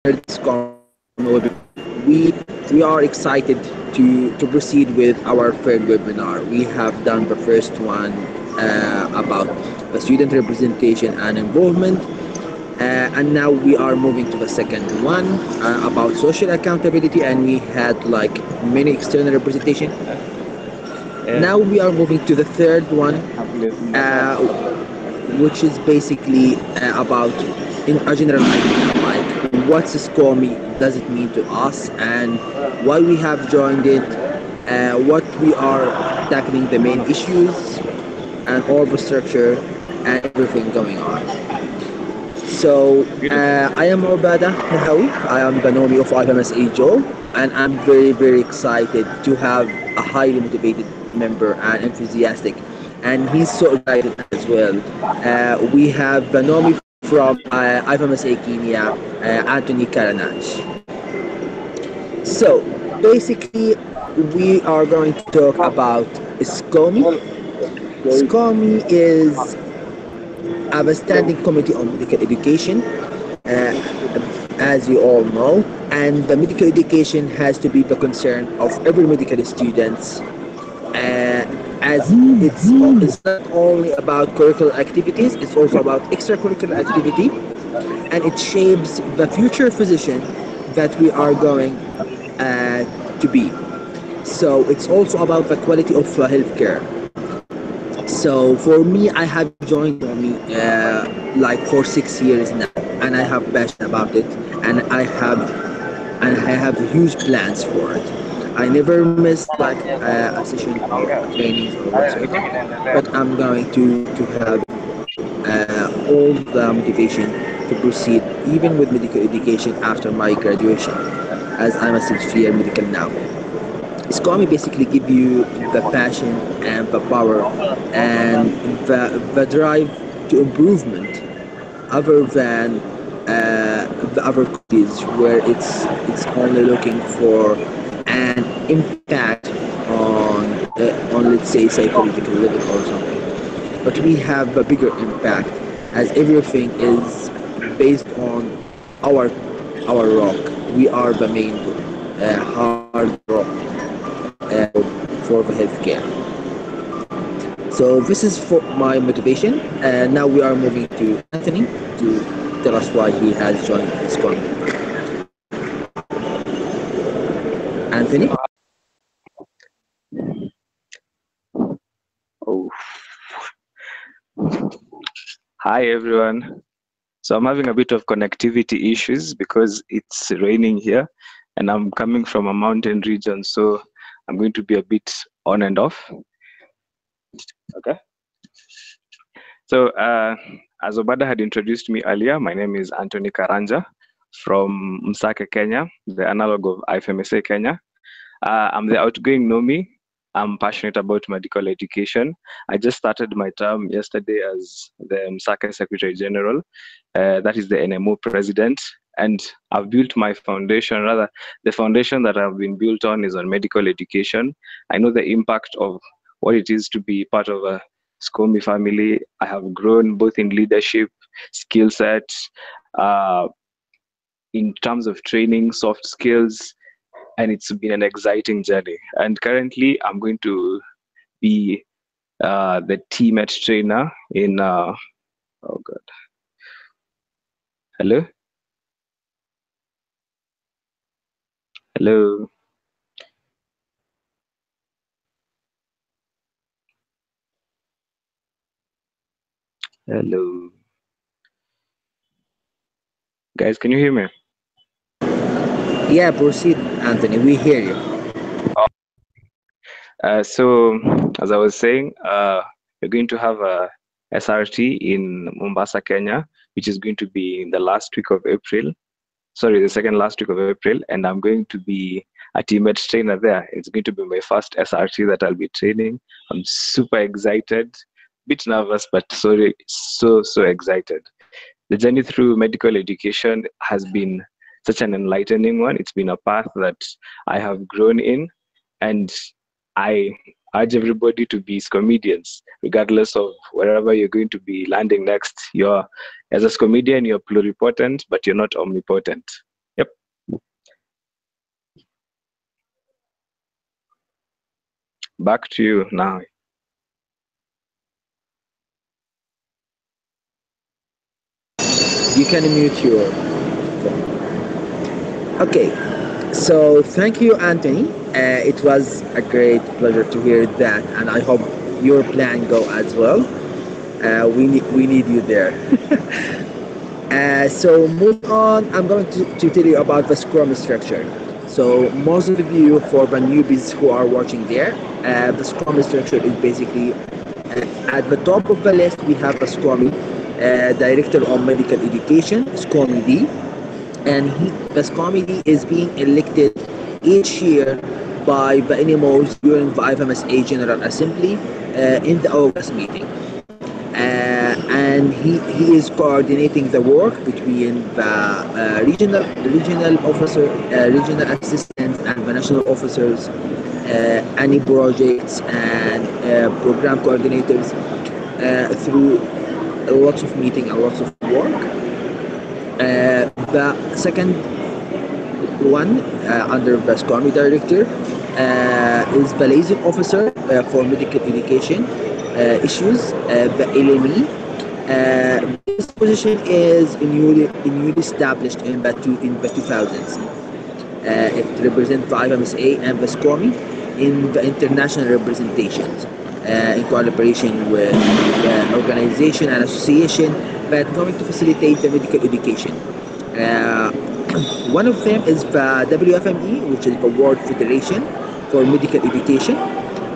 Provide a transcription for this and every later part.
SCOME we are excited to proceed with our third webinar. We have done the first one about the student representation and involvement, and now we are moving to the second one about social accountability, and we had like many external representation. Now we are moving to the third one, which is basically about in a general idea, like what's SCOME, does it mean to us, and why we have joined it, what we are tackling, the main issues, and all the structure and everything going on. So I am Obada Nahawi. I am the nominee of IFMSA-Jo, and I'm very excited to have a highly motivated member and enthusiastic, and he's so excited as well. We have the nominee from IFMSA Kenya, Antonia Carranza. So basically, we are going to talk about SCOME. SCOME is a standing committee on medical education, as you all know, and the medical education has to be the concern of every medical student, as it's not only about curricular activities, it's also about extracurricular activity, and it shapes the future physician that we are going to be. So it's also about the quality of healthcare. So for me, I have joined me like for 6 years now, and I have passion about it, and I have huge plans for it. I never miss like a session of trainings or whatsoever, but I'm going to have all the motivation to proceed even with medical education after my graduation, as I'm a 6th-year medical now. SCOME basically give you the passion and the power and the drive to improvement, other than the other countries where it's only looking for an impact on let's say psychological level or something. But we have a bigger impact, as everything is based on our rock. We are the main hard rock for the healthcare. So this is for my motivation, and now we are moving to Anthony to tell us why he has joined SCOME. Anthony? Oh. Hi everyone. So I'm having a bit of connectivity issues because it's raining here, and I'm coming from a mountain region, so I'm going to be a bit on and off. Okay. So as Obada had introduced me earlier, my name is Antonia Carranza from Msake, Kenya, the analog of IFMSA Kenya. I'm the outgoing NOMI. I'm passionate about medical education. I just started my term yesterday as the Msake Secretary General. That is the NMO President. And I've built my foundation, rather, the foundation that I've been built on is on medical education. I know the impact of what it is to be part of a SCOME family. I have grown both in leadership, skill set, in terms of training, soft skills, and it's been an exciting journey. And currently, I'm going to be the teammate trainer in, oh God. Hello? Hello? Hello? Guys, can you hear me? Yeah, proceed, Anthony. We hear you. So, as I was saying, we're going to have a SRT in Mombasa, Kenya, which is going to be in the last week of April. Sorry, the second last week of April, and I'm going to be a teammate trainer there. It's going to be my first SRT that I'll be training. I'm super excited, bit nervous, but so excited. The journey through medical education has been such an enlightening one. It's been a path that I have grown in, and I urge everybody to be comedians, regardless of wherever you're going to be landing next. As a comedian, you're pluripotent, but you're not omnipotent. Yep. Back to you now. You can mute your phone. Okay, so thank you, Anthony. It was a great pleasure to hear that, and I hope your plan go as well. We need you there. So moving on, I'm going to tell you about the SCOME structure. So most of you, for the newbies who are watching there, the SCOME structure is basically at the top of the list we have the SCOME, Director of Medical Education, SCOME D, and the SCOME D is being elected each year by the NMOs during the IFMSA General Assembly in the August meeting. And he is coordinating the work between the regional officer, regional assistants, and the national officers, any projects and program coordinators through lots of meeting and lots of work. The second one under the SCOME director is the liaison officer for medical education issues, the LME. This position is newly established in the 2000s. It represents the IFMSA and the SCOME in the international representations in collaboration with the organization and association that are going to facilitate the medical education. One of them is the WFME, which is the World Federation for Medical Education,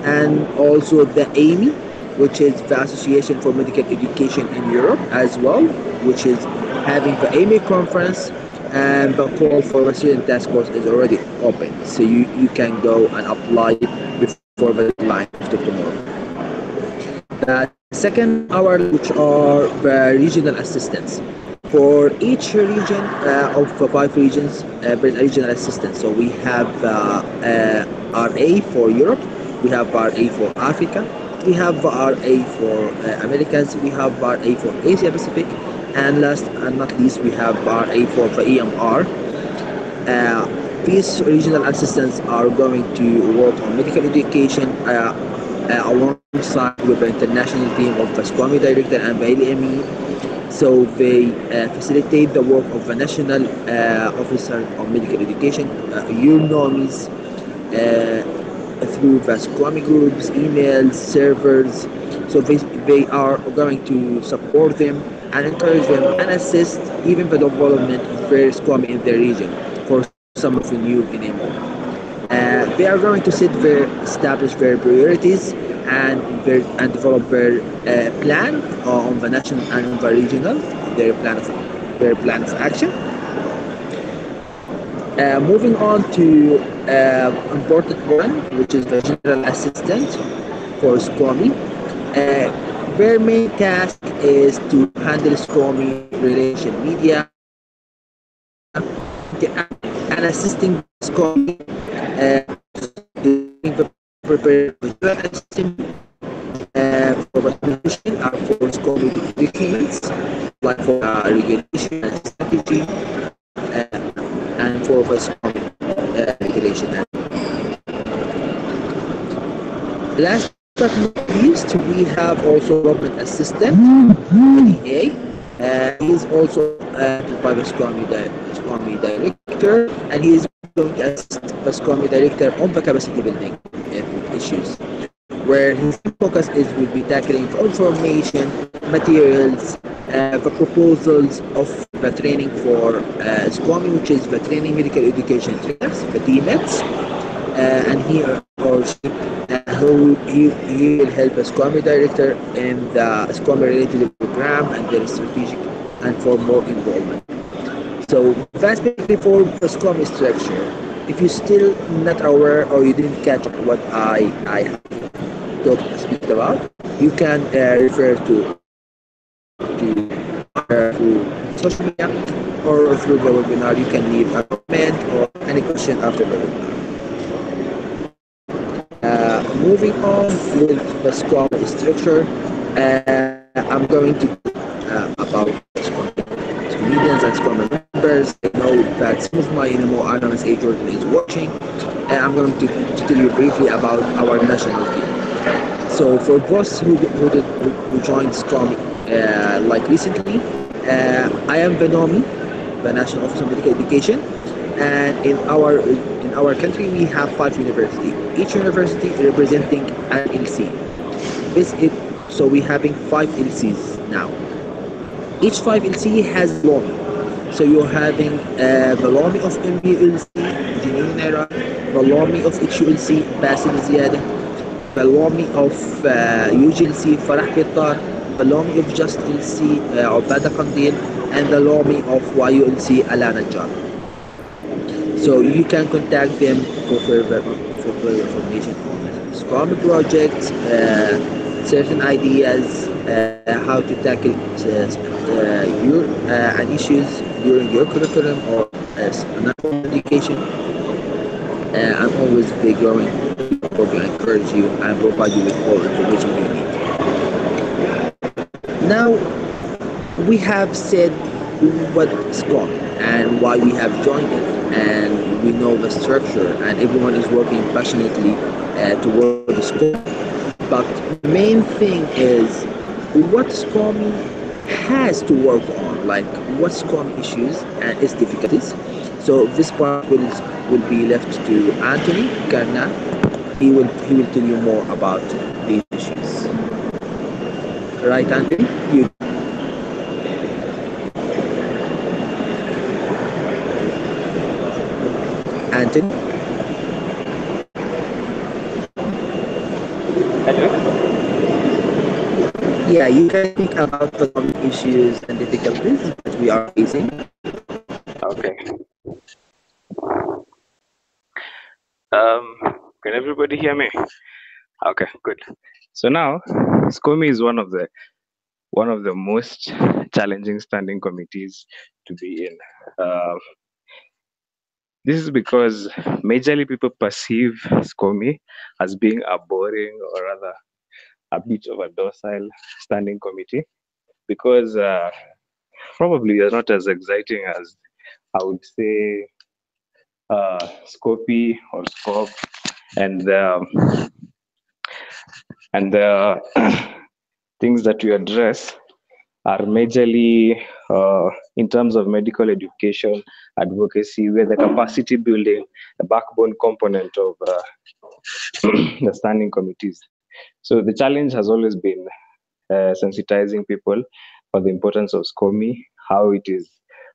and also the AME, which is the Association for Medical Education in Europe as well, which is having the AME conference, and the call for the student task force is already open. So you can go and apply before the deadline of tomorrow. The second hour, which are the regional assistants. For each region of the 5 regions, there is a regional assistant. So we have RA for Europe, we have RA for Africa, we have RA for Americas, we have RA for Asia Pacific, and last and not least, we have RA for the EMR. These regional assistants are going to work on medical education alongside with the international team of the SCOME director and the LME. So they facilitate the work of the national officer of medical education, UNOMIs, through the SCOME groups, emails, servers. So they are going to support them and encourage them and assist even the development of their SCOME in their region for some of the new NMO. They are going to establish their priorities and develop their plan on the national and on the regional, their plan of action. Moving on to important one, which is the general assistant for SCOME. Their main task is to handle SCOME relation media and assisting SCOME in preparation for the commission for SCOME documents, like for regulation and strategy, and for the SCOME regulation. Last but not least, we have also development assistant, DA. He is also by the SCOME director, and he is going to assist the SCOME director on the capacity building issues, where his focus will be tackling information, materials, the proposals of the training for SCOME, which is the training medical education trainers, the TMETs, and he or she, he will help the SCOME director in the SCOME related program and their strategic and for more involvement. So that's basically for the SCOME structure. If you're still not aware or you didn't catch what I speak about, you can refer to social media or through the webinar. You can leave a comment or any question after the webinar. Moving on with the SCOME structure, I'm going to about SCOME comedians and SCOME members. I know that some of my IFMSA-Jo is watching, I'm going to tell you briefly about our national team. So for those who joined SCOME like recently, I am Benomi, the National Office of Medical Education, and in our country we have 5 universities, each university representing an LC. This is, so we're having 5 LCs now. Each 5 LC has a LOMI. So you're having the LOMI of MULC, Janine Nera, the LOMI of HULC, Basil Ziyadah, the LOMI of UGLC, Farah Bittar, the LOMI of Just LC, Obada Kandil, and the LOMI of YULC, Alana Jar. So you can contact them for further information on SCOME projects, certain ideas, how to tackle your issues during your curriculum or as another education. I'm always be going to encourage you and provide you with all information you need. Now, we have said what SCOME and why we have joined it, and we know the structure, and everyone is working passionately toward SCOME. But the main thing is what SCOME has to work on, like what SCOME issues and its difficulties. So this part will be left to Antonia Carranza. He will tell you more about these issues. Right, Anthony? You. Anthony? Yeah, you can speak about the issues and difficulties that we are facing. Okay. Can everybody hear me? Okay, good. So now, SCOME is one of the most challenging standing committees to be in. This is because majorly people perceive SCOME as being a boring, or rather a bit of a docile standing committee, because probably they're not as exciting as I would say SCOPE or SCOP, and the things that we address are majorly in terms of medical education, advocacy, where the capacity building, the backbone component of the standing committees. So the challenge has always been sensitizing people for the importance of SCOME, how it is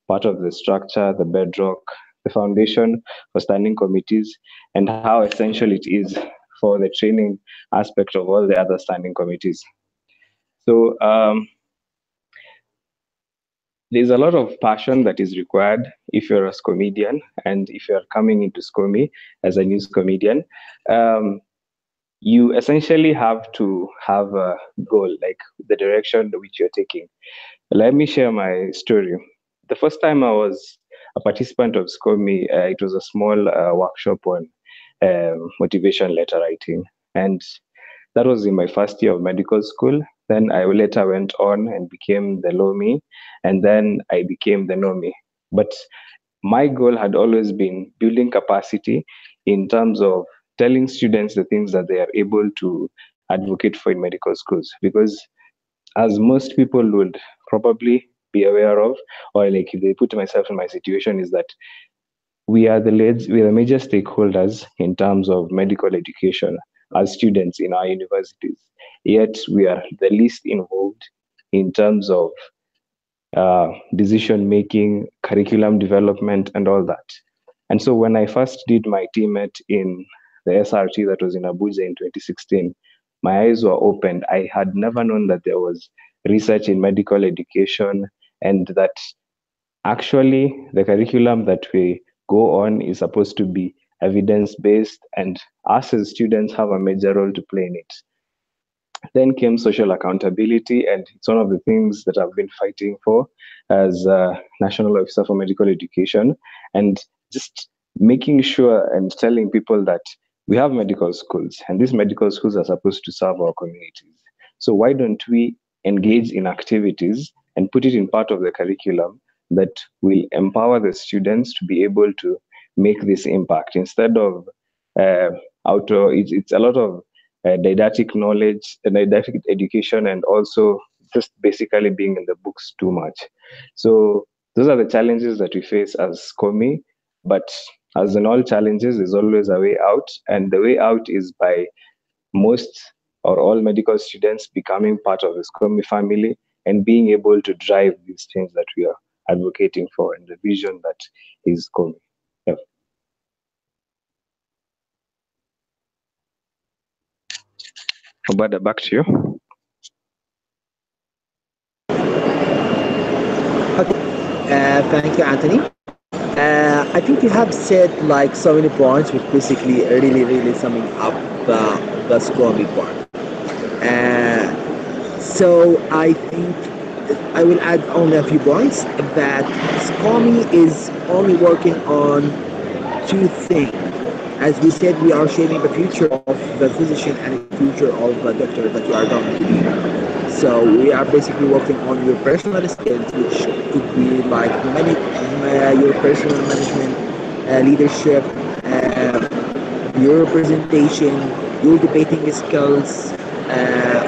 part of the structure, the bedrock, the foundation for standing committees, and how essential it is for the training aspect of all the other standing committees. So there's a lot of passion that is required if you're a SCOMedian, and if you're coming into SCOME as a new SCOMedian. You essentially have to have a goal, like the direction which you're taking. Let me share my story. The first time I was a participant of SCOME, it was a small workshop on motivation letter writing. And that was in my first year of medical school. Then I later went on and became the LOMI, and then I became the NOMI. But my goal had always been building capacity in terms of telling students the things that they are able to advocate for in medical schools. Because as most people would probably be aware of, or like if they put myself in my situation, is that we are the major stakeholders in terms of medical education as students in our universities. Yet we are the least involved in terms of decision making, curriculum development, and all that. And so when I first did my TMET in the SRT that was in Abuja in 2016, my eyes were opened. I had never known that there was research in medical education, and that actually the curriculum that we go on is supposed to be evidence-based, and us as students have a major role to play in it. Then came social accountability, and it's one of the things that I've been fighting for as a National Officer for Medical Education, and just making sure and telling people that we have medical schools, and these medical schools are supposed to serve our communities. So why don't we engage in activities and put it in part of the curriculum that will empower the students to be able to make this impact, instead of it's a lot of didactic knowledge, didactic education, and also just basically being in the books too much. So those are the challenges that we face as SCOME. But as in all challenges, there's always a way out, and the way out is by most or all medical students becoming part of the SCOME family and being able to drive these things that we are advocating for and the vision that is SCOME. Yeah. Obada, back to you. Okay. Thank you, Anthony. I think you have said like so many points, which basically really summing up the SCOME part. So I think I will add only a few points that SCOME is only working on two things. As we said, we are shaping the future of the physician and the future of the doctor that you are going to be. So we are basically working on your personal skills, which could be like many your personal management, leadership, your presentation, your debating skills,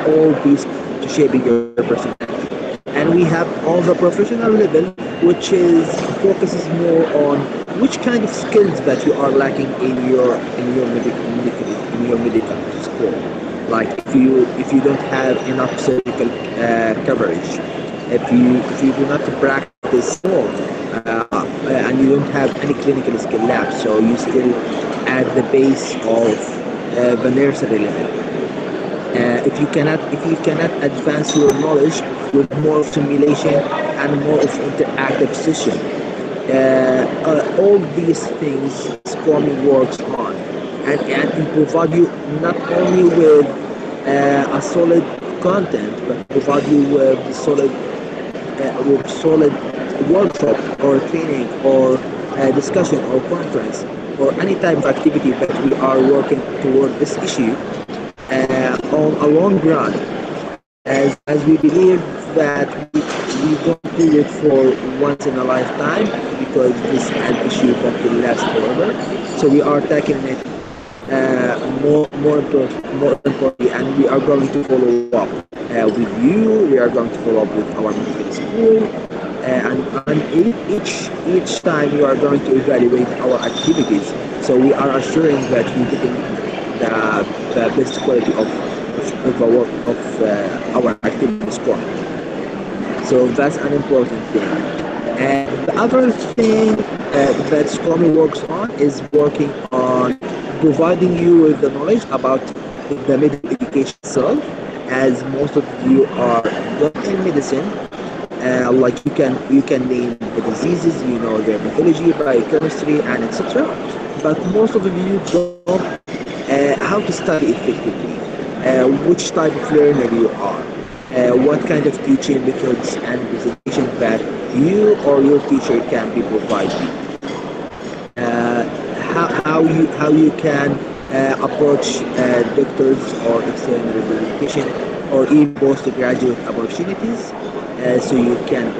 all these to shaping your personality. And we have on the professional level, which is focuses more on which kind of skills that you are lacking in your medical school. Like if you don't have enough surgical coverage, if you do not practice more, and you don't have any clinical skill labs, so you still at the base of the nursery level. If you cannot advance your knowledge with more simulation and more of interactive session, all these things SCOME works on, and it provide you not only with a solid content, but provide you with solid workshop or training or discussion or conference or any type of activity that we are working toward this issue on a long run, as we believe that we don't do it for once in a lifetime, because this is an issue that will last forever. So we are tackling it more importantly, and we are going to follow up with you. We are going to follow up with our medical school, and each time we are going to evaluate our activities. So we are assuring that we're getting the best quality of our activity score. So that's an important thing. And the other thing that SCOME works on is working on providing you with the knowledge about the medical education itself, as most of you are not in medicine. Like you can name the diseases, you know their biology, biochemistry, and etc. But most of you don't how to study effectively, which type of learner you are, what kind of teaching methods and presentation that you or your teacher can be providing, how you can approach doctors or external representation or even postgraduate opportunities, so you can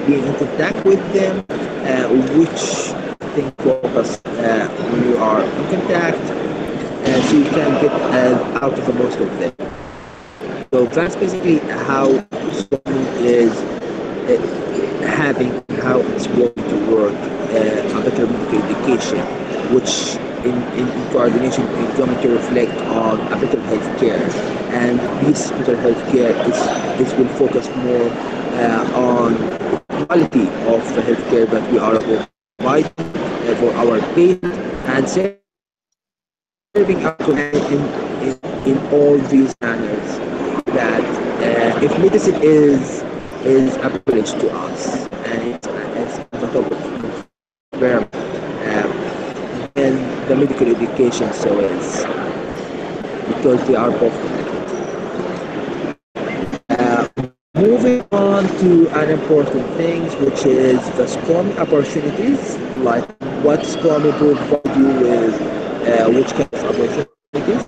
be in contact with them, which thing focus when you are in contact, so you can get out of the most of them. So that's basically how SCOME is having, how it's going to work a better medical education, which in coordination is going to reflect on a better healthcare. And this better healthcare is will focus more on the quality of the healthcare that we are providing for our patients, and serving up to in all these manners, that if medicine is a privilege to us, and it's a top of environment, then the medical education so is, because they are both connected. Moving on to an important thing, which is the SCOME opportunities, like what SCOME provide you with, which kind of opportunities.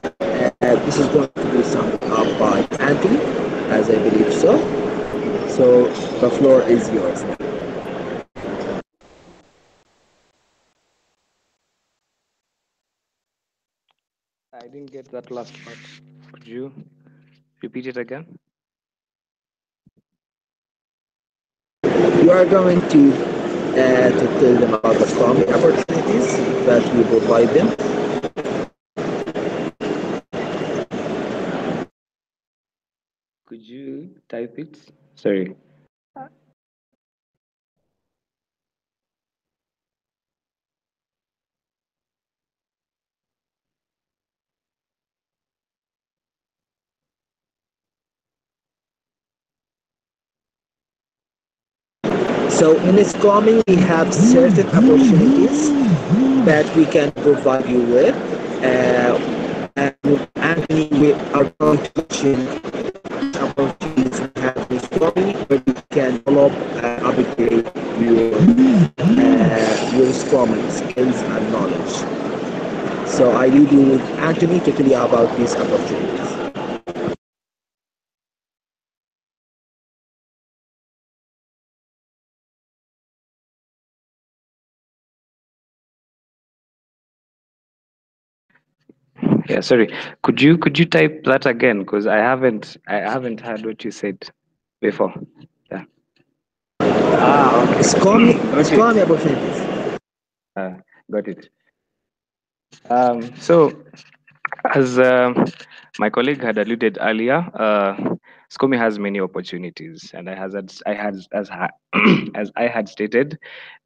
This is going to be summed up by Anthony, as I believe so. So the floor is yours now. I didn't get that last part. Could you repeat it again? You are going to tell them about the SCOME opportunities that we provide them. Could you type it? Sorry. So in SCOME, we have certain opportunities that we can provide you with. And Anthony, we are going to mention opportunities we have in SCOME where you can develop and upgrade your SCOME skills and knowledge. So I leave you with Anthony to tell you about these opportunities. Yeah, sorry. Could you type that again? Because I haven't heard what you said before. Yeah. Okay. SCOME, Got it. SCOME opportunities. Uh, got it. So as my colleague had alluded earlier, SCOME has many opportunities, and as I had stated,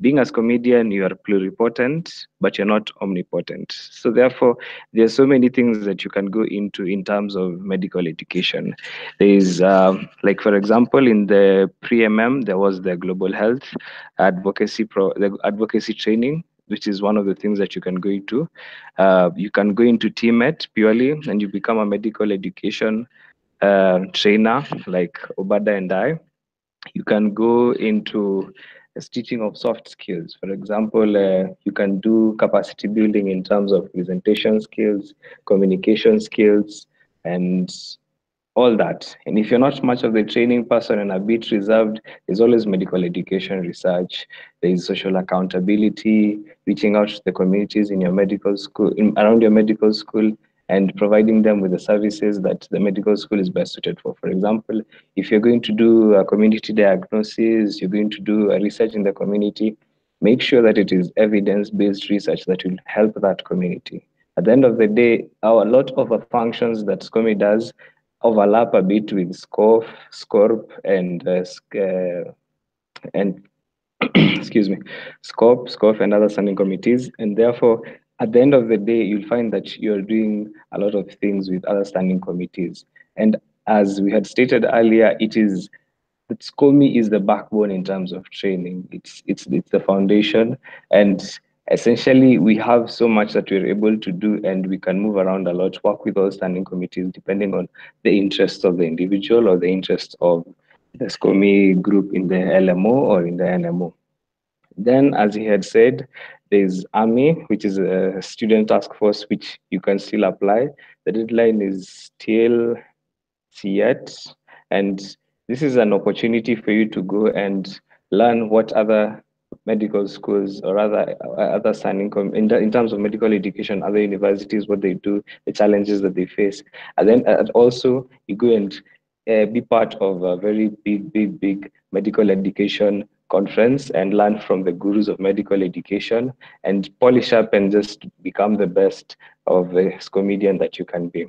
being a comedian, you are pluripotent, but you're not omnipotent. So therefore, there are so many things that you can go into in terms of medical education. There is, like for example, in the pre-MM, there was the global health the advocacy training, which is one of the things that you can go into. You can go into TMET purely, and you become a medical education trainer like Obada and I. You can go into teaching of soft skills. For example, you can do capacity building in terms of presentation skills, communication skills, and all that. And if you're not much of the training person and a bit reserved, there's always medical education research, there is social accountability, reaching out to the communities in your medical school, around your medical school, and providing them with the services that the medical school is best suited for. For example, if you're going to do a community diagnosis, you're going to do a research in the community, make sure that it is evidence-based research that will help that community. At the end of the day, a lot of the functions that SCOME does overlap a bit with SCORP, and excuse me, SCORP, and other standing committees. And therefore, at the end of the day, you'll find that you're doing a lot of things with other standing committees. And as we had stated earlier, that SCOME is the backbone in terms of training. It's the foundation, and essentially we have so much that we're able to do, and we can move around a lot, work with all standing committees depending on the interests of the individual or the interests of the SCOME group in the LMO or in the NMO. Then, as he had said, there's AMI, which is a student task force, which you can still apply. The deadline is still yet. And this is an opportunity for you to go and learn what other medical schools or other standing in terms of medical education, other universities, what they do, the challenges that they face. And then also you go and be part of a very big medical education conference and learn from the gurus of medical education and polish up and just become the best of a comedian that you can be.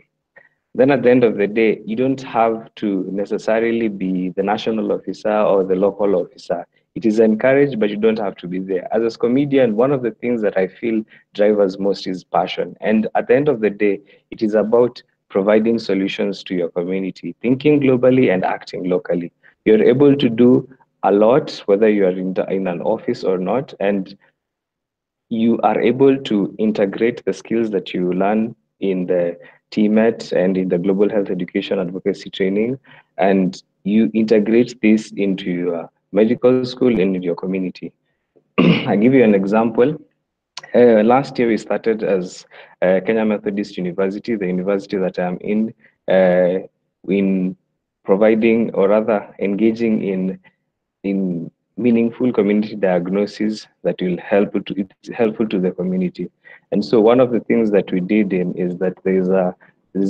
Then at the end of the day, you don't have to necessarily be the national officer or the local officer. It is encouraged, but you don't have to be there. As a comedian, one of the things that I feel drive us most is passion. And at the end of the day, it is about providing solutions to your community, thinking globally and acting locally. You're able to do a lot, whether you are in an office or not, and you are able to integrate the skills that you learn in the TMET and in the Global Health Education Advocacy Training, and you integrate this into your medical school and in your community. I give you an example. Last year, we started as Kenya Methodist University, the university that I'm in providing or rather engaging in meaningful community diagnosis that will help to, it's helpful to the community. And so one of the things that we did in is that there's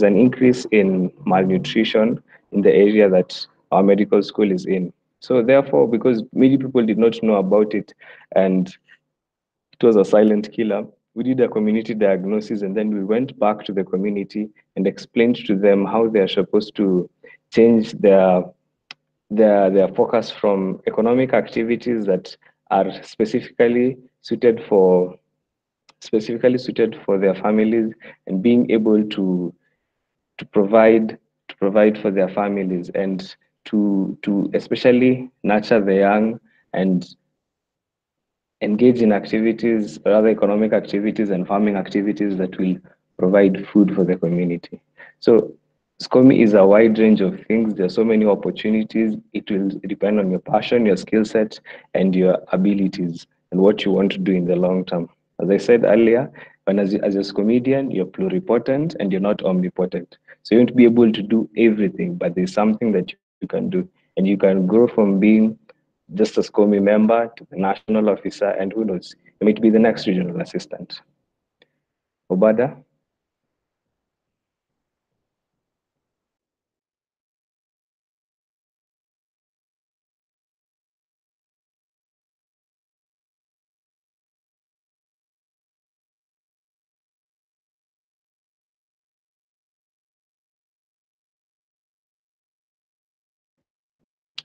an increase in malnutrition in the area that our medical school is in. So therefore, because many people did not know about it and it was a silent killer, we did a community diagnosis, and then we went back to the community and explained to them how they are supposed to change their focus from economic activities that are specifically suited for their families, and being able to provide to provide for their families, and to especially nurture the young and engage in activities, rather economic activities and farming activities that will provide food for the community. So SCOME is a wide range of things. There are so many opportunities. It will depend on your passion, your skill set, and your abilities, and what you want to do in the long term. As I said earlier, when as a SCOMedian, you're pluripotent and you're not omnipotent. So you won't be able to do everything, but there's something that you can do. And you can grow from being just a SCOME member to the national officer, and who knows, you might be the next regional assistant. Obada?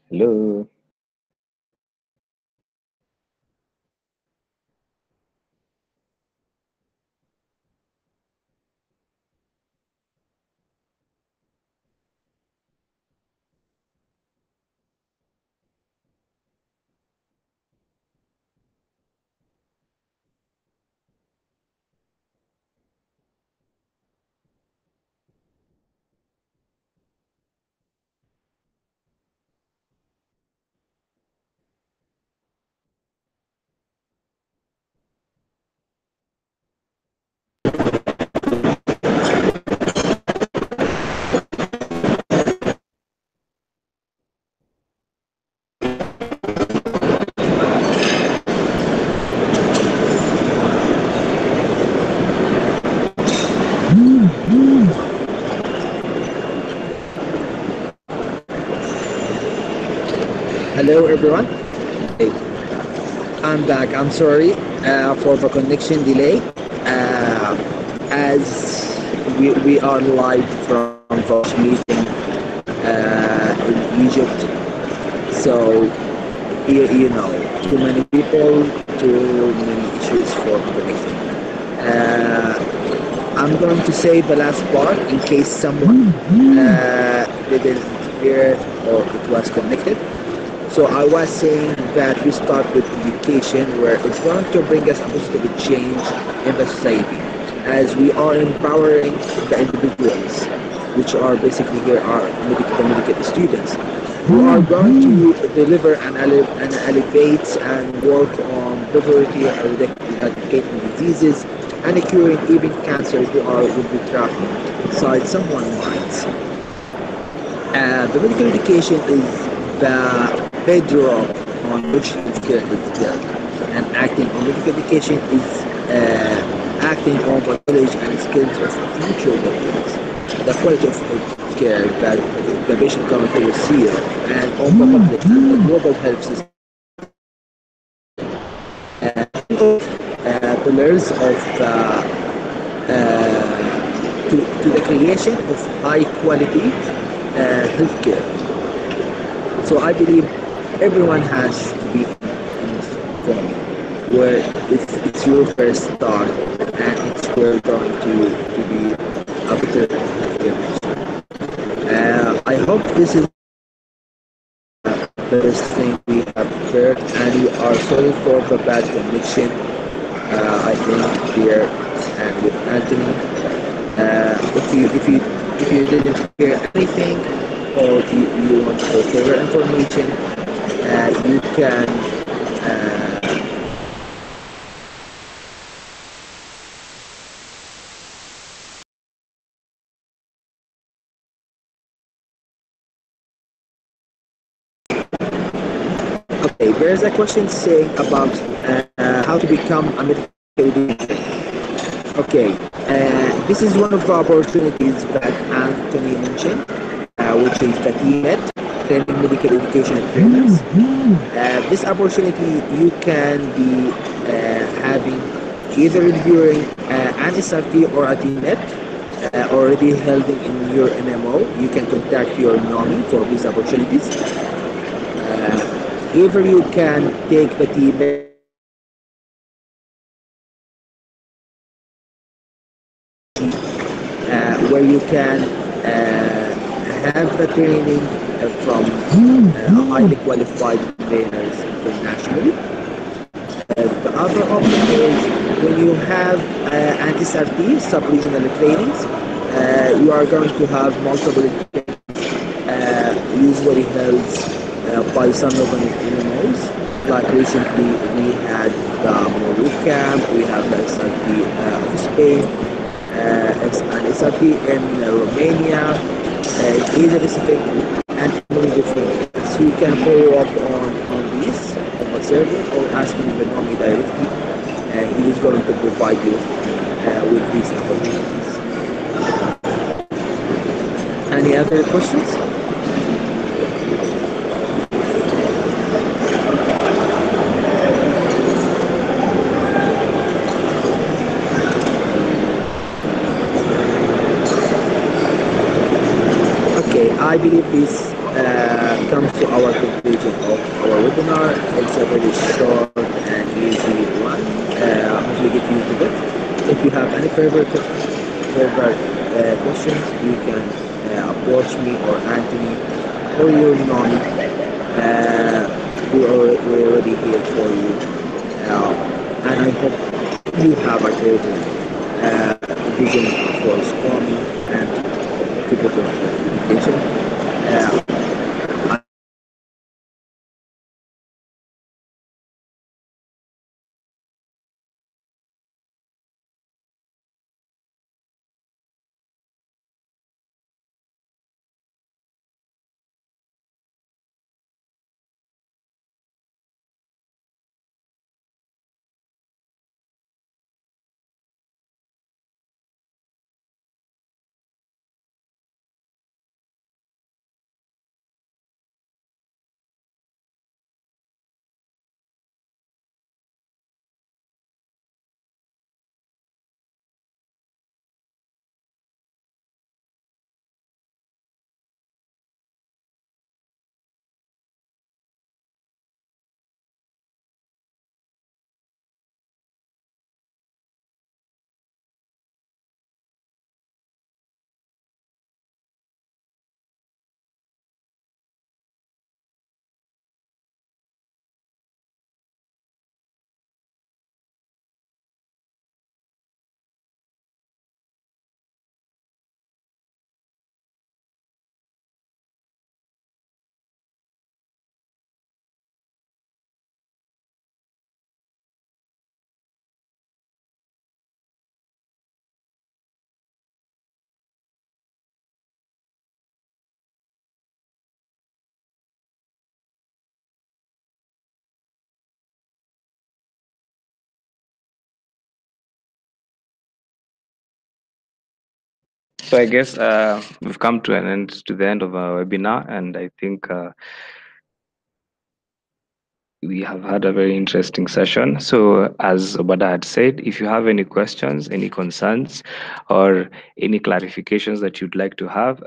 Hello? Hello, everyone. Hey, I'm back. I'm sorry for the connection delay. As we are live from the meeting in Egypt, so you know, too many people, too many issues for connection. I'm going to say the last part in case someone didn't hear or it was connected. So I was saying that we start with education, where it's going to bring us a positive change in the society, as we are empowering the individuals, which are basically here are the medical students, who are going to deliver and elevate and work on poverty, eradicating diseases, and curing even cancer who will be trapped inside someone's minds. The medical education is the bedrock on which healthcare is built, and acting on medical education is acting on the knowledge and skills of future doctors, the quality of healthcare that the patient coming to receive, and on the public and the global health system. Pillars of to the creation of high quality healthcare. So I believe everyone has to be informed, where it's your first start, and it's where you're going to be a better healthcare. I hope this is the best thing we have heard, and we are sorry for the bad connection. I think here and with Anthony. If you didn't hear anything, or you want for further information, you can Okay, there's a question saying about how to become a medical education. Okay, this is one of the opportunities that Anthony mentioned, which is the TMED, Training Medical Education Trainers. This opportunity you can be having either during an SRT or a TMED already held in your MMO. You can contact your NOMI for these opportunities. Either you can take the TMED where you can have the training from highly qualified trainers internationally. The other option is when you have anti-SRT, sub-regional trainings, you are going to have multiple usually held by some of the MMOs. Like recently we had the Moru camp, we have the SRT of Spain, and SRT in Romania, Asia Pacific, and many different. So you can follow up on these on the server or asking the NOMI directly. He is going to provide you with these opportunities. Any other questions? Okay, I believe this comes to our conclusion of our webinar. It's a very short and easy one. Hopefully get used to it. If you have any further questions, you can approach me or Anthony or your NOMI. We're already here for you. And I hope you have a great vision for SCOME and people to education. So I guess we've come to the end of our webinar, and I think we have had a very interesting session. So as Obada had said, if you have any questions, any concerns, or any clarifications that you'd like to have,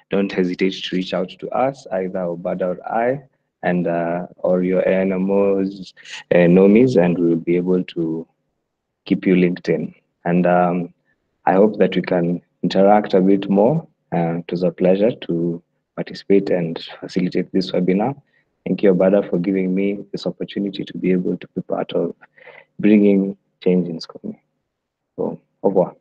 don't hesitate to reach out to us, either Obada or I, and or your NMOs, NOMIs, and we'll be able to keep you linked in. And I hope that we can interact a bit more. It was a pleasure to participate and facilitate this webinar. Thank you, Obada, for giving me this opportunity to be able to be part of bringing change in SCOME. So, au revoir.